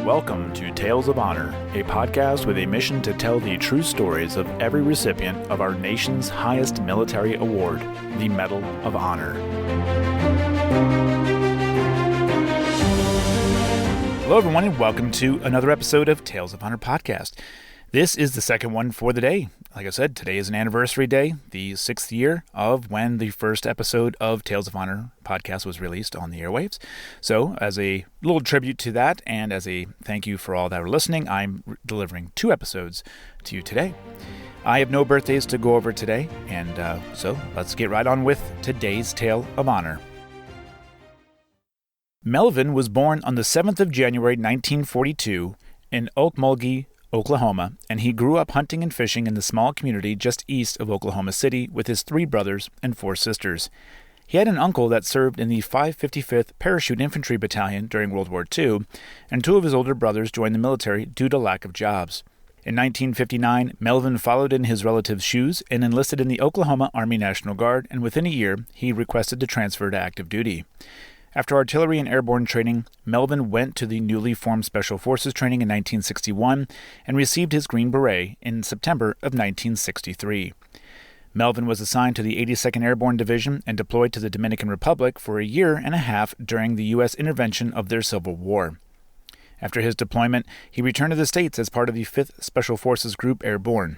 Welcome to Tales of Honor, a podcast with a mission to tell the true stories of every recipient of our nation's highest military award, the Medal of Honor. Hello everyone and welcome to another episode of Tales of Honor podcast. This is the second one for the day. Like I said, today is an anniversary day, the 6th year of when the first episode of Tales of Honor podcast was released on the airwaves. So, as a little tribute to that and as a thank you for all that are listening, I'm delivering 2 episodes to you today. I have no birthdays to go over today, and so let's get right on with today's Tale of Honor. Melvin was born on the 7th of January 1942 in Okmulgee, Oklahoma, and he grew up hunting and fishing in the small community just east of Oklahoma City with his 3 brothers and 4 sisters. He had an uncle that served in the 555th Parachute Infantry Battalion during World War II, and 2 of his older brothers joined the military due to lack of jobs. In 1959, Melvin followed in his relatives' shoes and enlisted in the Oklahoma Army National Guard, and within a year, he requested to transfer to active duty. After artillery and airborne training, Melvin went to the newly formed Special Forces training in 1961 and received his Green Beret in September of 1963. Melvin was assigned to the 82nd Airborne Division and deployed to the Dominican Republic for a year and a half during the U.S. intervention of their Civil War. After his deployment, he returned to the States as part of the 5th Special Forces Group Airborne.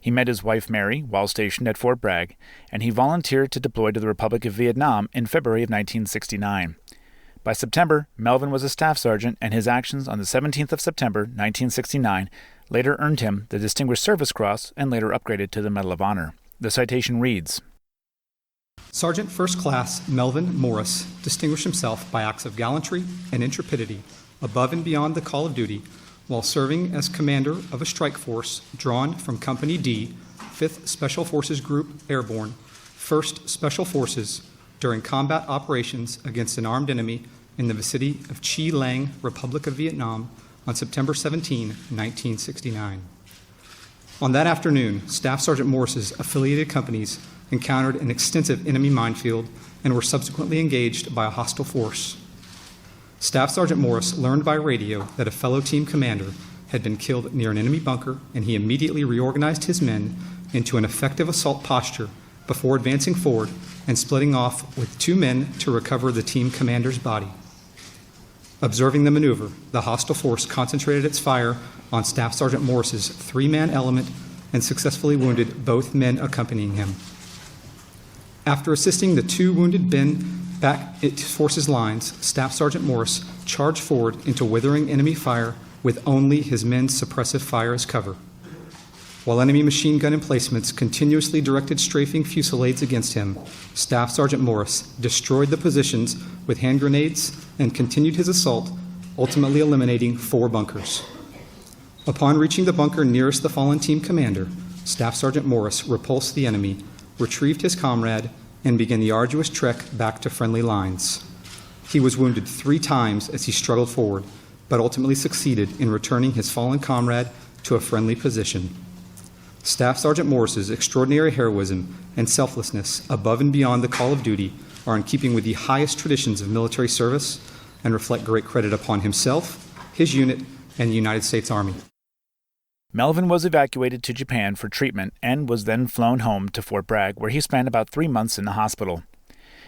He met his wife Mary while stationed at Fort Bragg, and he volunteered to deploy to the Republic of Vietnam in February of 1969. By September, Melvin was a staff sergeant, and his actions on the 17th of September 1969 later earned him the Distinguished Service Cross and later upgraded to the Medal of Honor. The citation reads, Sergeant First Class Melvin Morris distinguished himself by acts of gallantry and intrepidity above and beyond the call of duty while serving as commander of a strike force drawn from Company D, 5th Special Forces Group Airborne, 1st Special Forces, during combat operations against an armed enemy in the vicinity of Chi Lang, Republic of Vietnam, on September 17, 1969. On that afternoon, Staff Sergeant Morris's affiliated companies encountered an extensive enemy minefield and were subsequently engaged by a hostile force. Staff Sergeant Morris learned by radio that a fellow team commander had been killed near an enemy bunker, and he immediately reorganized his men into an effective assault posture before advancing forward and splitting off with 2 men to recover the team commander's body. Observing the maneuver, the hostile force concentrated its fire on Staff Sergeant Morris's 3-man element and successfully wounded both men accompanying him. After assisting the 2 wounded men back into forces lines, Staff Sergeant Morris charged forward into withering enemy fire with only his men's suppressive fire as cover. While enemy machine gun emplacements continuously directed strafing fusillades against him, Staff Sergeant Morris destroyed the positions with hand grenades and continued his assault, ultimately eliminating 4 bunkers. Upon reaching the bunker nearest the fallen team commander, Staff Sergeant Morris repulsed the enemy, retrieved his comrade, and began the arduous trek back to friendly lines. He was wounded 3 times as he struggled forward, but ultimately succeeded in returning his fallen comrade to a friendly position. Staff Sergeant Morris's extraordinary heroism and selflessness above and beyond the call of duty are in keeping with the highest traditions of military service and reflect great credit upon himself, his unit, and the United States Army. Melvin was evacuated to Japan for treatment and was then flown home to Fort Bragg, where he spent about 3 months in the hospital.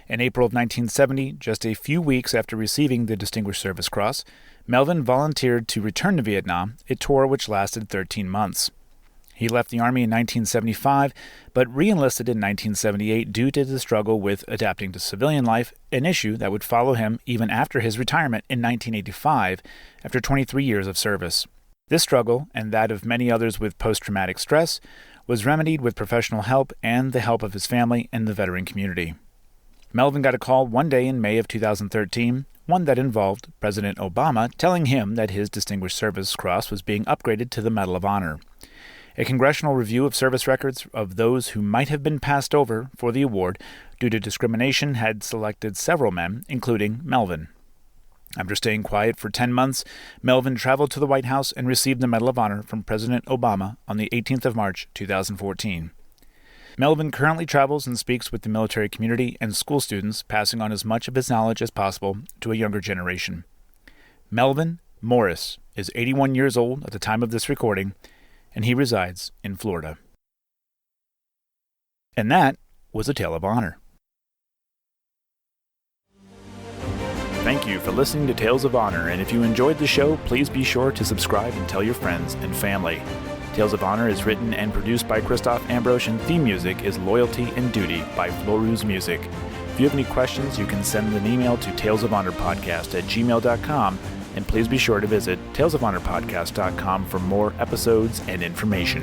In April of 1970, just a few weeks after receiving the Distinguished Service Cross, Melvin volunteered to return to Vietnam, a tour which lasted 13 months. He left the Army in 1975, but re-enlisted in 1978 due to the struggle with adapting to civilian life, an issue that would follow him even after his retirement in 1985, after 23 years of service. This struggle, and that of many others with post-traumatic stress, was remedied with professional help and the help of his family and the veteran community. Melvin got a call one day in May of 2013, one that involved President Obama telling him that his Distinguished Service Cross was being upgraded to the Medal of Honor. A congressional review of service records of those who might have been passed over for the award due to discrimination had selected several men, including Melvin. After staying quiet for 10 months, Melvin traveled to the White House and received the Medal of Honor from President Obama on the 18th of March, 2014. Melvin currently travels and speaks with the military community and school students, passing on as much of his knowledge as possible to a younger generation. Melvin Morris is 81 years old at the time of this recording, and he resides in Florida. And that was a Tale of Honor. Thank you for listening to Tales of Honor, and if you enjoyed the show, please be sure to subscribe and tell your friends and family. Tales of Honor is written and produced by Christoph Ambrosch, and theme music is Loyalty and Duty by Floruz Music. If you have any questions, you can send an email to talesofhonorpodcast@gmail.com, and please be sure to visit talesofhonorpodcast.com for more episodes and information.